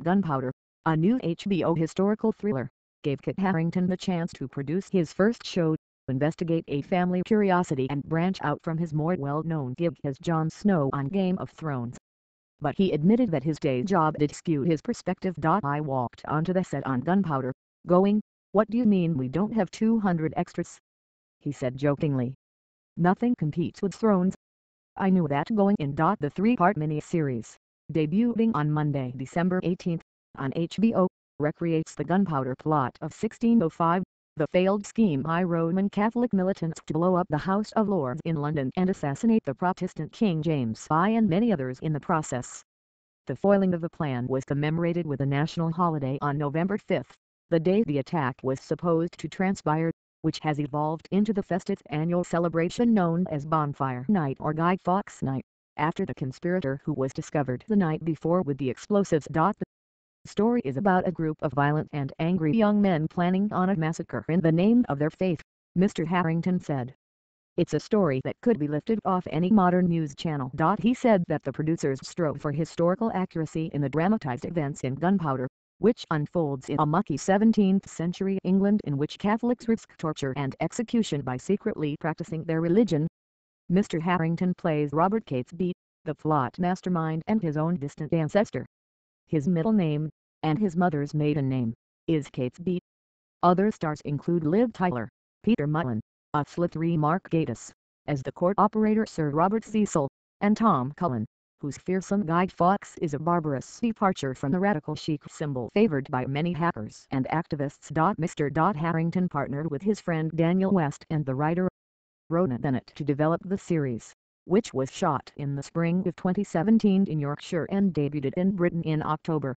Gunpowder, a new HBO historical thriller, gave Kit Harington the chance to produce his first show, investigate a family curiosity and branch out from his more well-known gig as Jon Snow on Game of Thrones. But he admitted that his day job did skew his perspective. I walked onto the set on Gunpowder, going, "What do you mean we don't have 200 extras?" he said jokingly. "Nothing competes with Thrones. I knew that going in." The three-part mini-series, debuting on Monday, December 18, on HBO, recreates the gunpowder plot of 1605, the failed scheme by Roman Catholic militants to blow up the House of Lords in London and assassinate the Protestant King James I and many others in the process. The foiling of the plan was commemorated with a national holiday on November 5, the day the attack was supposed to transpire, which has evolved into the festive annual celebration known as Bonfire Night or Guy Fawkes Night, after the conspirator who was discovered the night before with the explosives. The story is about a group of violent and angry young men planning on a massacre in the name of their faith, Mr. Harington said. "It's a story that could be lifted off any modern news channel." He said that the producers strove for historical accuracy in the dramatized events in Gunpowder, which unfolds in a mucky 17th-century England in which Catholics risk torture and execution by secretly practicing their religion. Mr. Harington plays Robert Catesby, the plot mastermind and his own distant ancestor. His middle name, and his mother's maiden name, is Catesby. Other stars include Liv Tyler, Peter Mullen, a slithery Mark Gatiss, as the court operator Sir Robert Cecil, and Tom Cullen, whose fearsome Guy Fawkes is a barbarous departure from the radical chic symbol favored by many hackers and activists. Mr. Harington partnered with his friend Daniel West and the writer Ronan Bennett to develop the series, which was shot in the spring of 2017 in Yorkshire and debuted in Britain in October.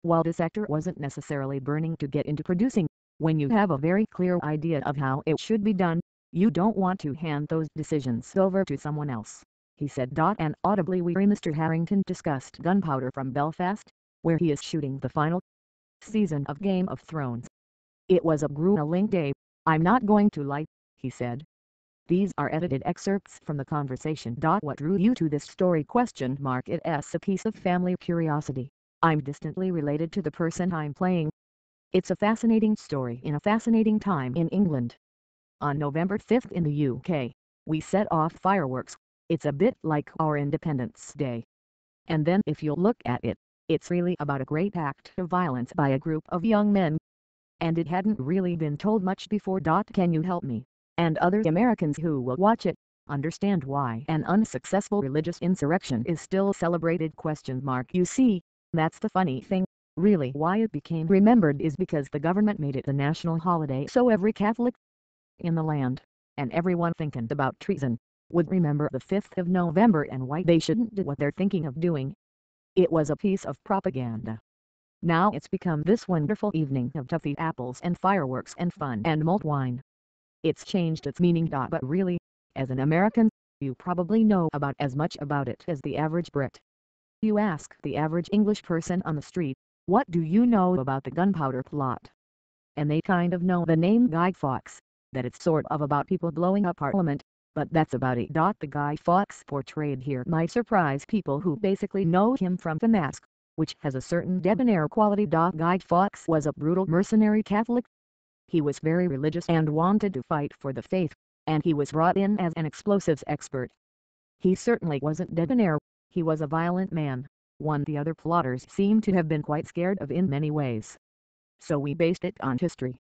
While this actor wasn't necessarily burning to get into producing, when you have a very clear idea of how it should be done, you don't want to hand those decisions over to someone else, he said. An audibly weary Mr. Harington discussed Gunpowder from Belfast, where he is shooting the final season of Game of Thrones. "It was a grueling day, I'm not going to lie," he said. "These are edited excerpts from the conversation." "What drew you to this story?" It's a piece of family curiosity. I'm distantly related to the person I'm playing. It's a fascinating story in a fascinating time in England. On November 5 in the UK, we set off fireworks. It's a bit like our Independence Day. And then if you look at it, it's really about a great act of violence by a group of young men. And it hadn't really been told much before. Can you help me, and other Americans who will watch it, understand why an unsuccessful religious insurrection is still celebrated? You see, that's the funny thing. Really, why it became remembered is because the government made it a national holiday, so every Catholic in the land, and everyone thinking about treason, would remember the 5th of November and why they shouldn't do what they're thinking of doing. It was a piece of propaganda. Now it's become this wonderful evening of toffee apples and fireworks and fun and mulled wine. It's changed its meaning. But really, as an American, you probably know about as much about it as the average Brit. You ask the average English person on the street, "What do you know about the Gunpowder plot?" And they kind of know the name Guy Fawkes, that it's sort of about people blowing up Parliament, but that's about it. The Guy Fawkes portrayed here might surprise people who basically know him from The Mask, which has a certain debonair quality. Guy Fawkes was a brutal mercenary Catholic. He was very religious and wanted to fight for the faith, and he was brought in as an explosives expert. He certainly wasn't debonair, he was a violent man, one the other plotters seem to have been quite scared of in many ways. So we based it on history.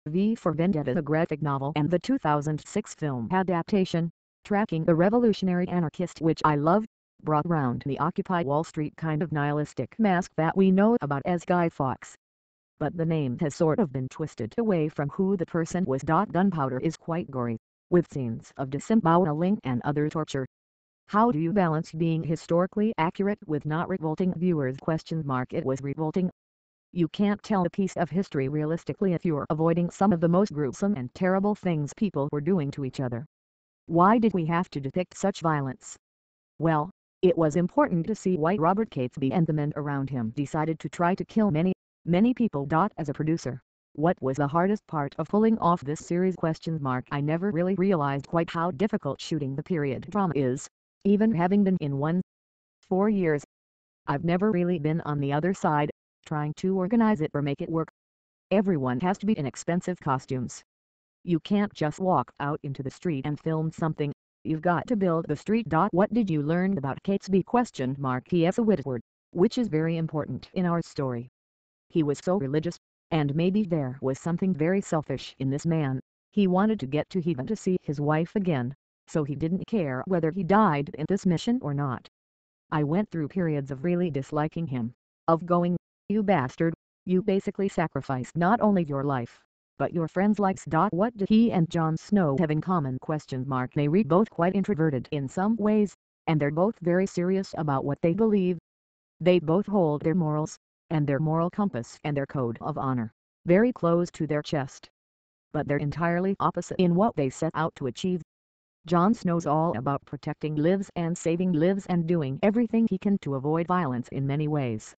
V for Vendetta, the graphic novel, and the 2006 film adaptation, tracking the revolutionary anarchist, which I love, brought round the Occupy Wall Street kind of nihilistic mask that we know about as Guy Fawkes. But the name has sort of been twisted away from who the person was. Gunpowder is quite gory, with scenes of disemboweling and other torture. How do you balance being historically accurate with not revolting viewers? It was revolting. You can't tell a piece of history realistically if you're avoiding some of the most gruesome and terrible things people were doing to each other. Why did we have to depict such violence? Well, it was important to see why Robert Catesby and the men around him decided to try to kill many people. As a producer, what was the hardest part of pulling off this series? I never really realized quite how difficult shooting the period drama is, even having been in one 4 years. I've never really been on the other side, trying to organize it or make it work. Everyone has to be in expensive costumes. You can't just walk out into the street and film something, you've got to build the street. What did you learn about Catesby? He is a Whitward, which is very important in our story. He was so religious, and maybe there was something very selfish in this man. He wanted to get to heaven to see his wife again, so he didn't care whether he died in this mission or not. I went through periods of really disliking him, of going, "You bastard, you basically sacrificed not only your life, but your friends' lives." What did he and Jon Snow have in common? They were both quite introverted in some ways, and they're both very serious about what they believe. They both hold their morals, and their moral compass and their code of honor, very close to their chest. But they're entirely opposite in what they set out to achieve. Jon Snow's all about protecting lives and saving lives and doing everything he can to avoid violence in many ways.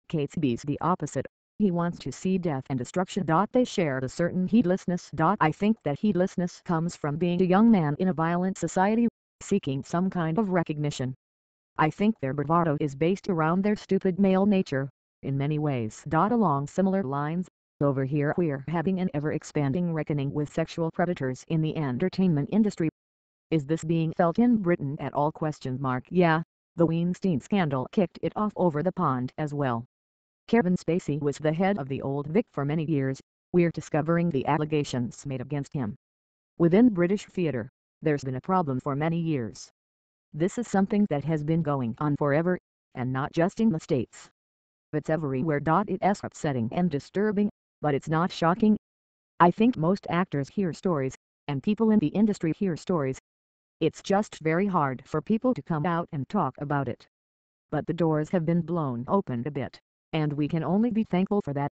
Catesby's the opposite. He wants to see death and destruction. They share a certain heedlessness. I think that heedlessness comes from being a young man in a violent society, seeking some kind of recognition. I think their bravado is based around their stupid male nature, in many ways. Along similar lines, over here we're having an ever-expanding reckoning with sexual predators in the entertainment industry. Is this being felt in Britain at all? Yeah, the Weinstein scandal kicked it off over the pond as well. Kevin Spacey was the head of the Old Vic for many years. We're discovering the allegations made against him. Within British theatre, there's been a problem for many years. This is something that has been going on forever, and not just in the States. It's everywhere. It's upsetting and disturbing, but it's not shocking. I think most actors hear stories, and people in the industry hear stories. It's just very hard for people to come out and talk about it. But the doors have been blown open a bit, and we can only be thankful for that.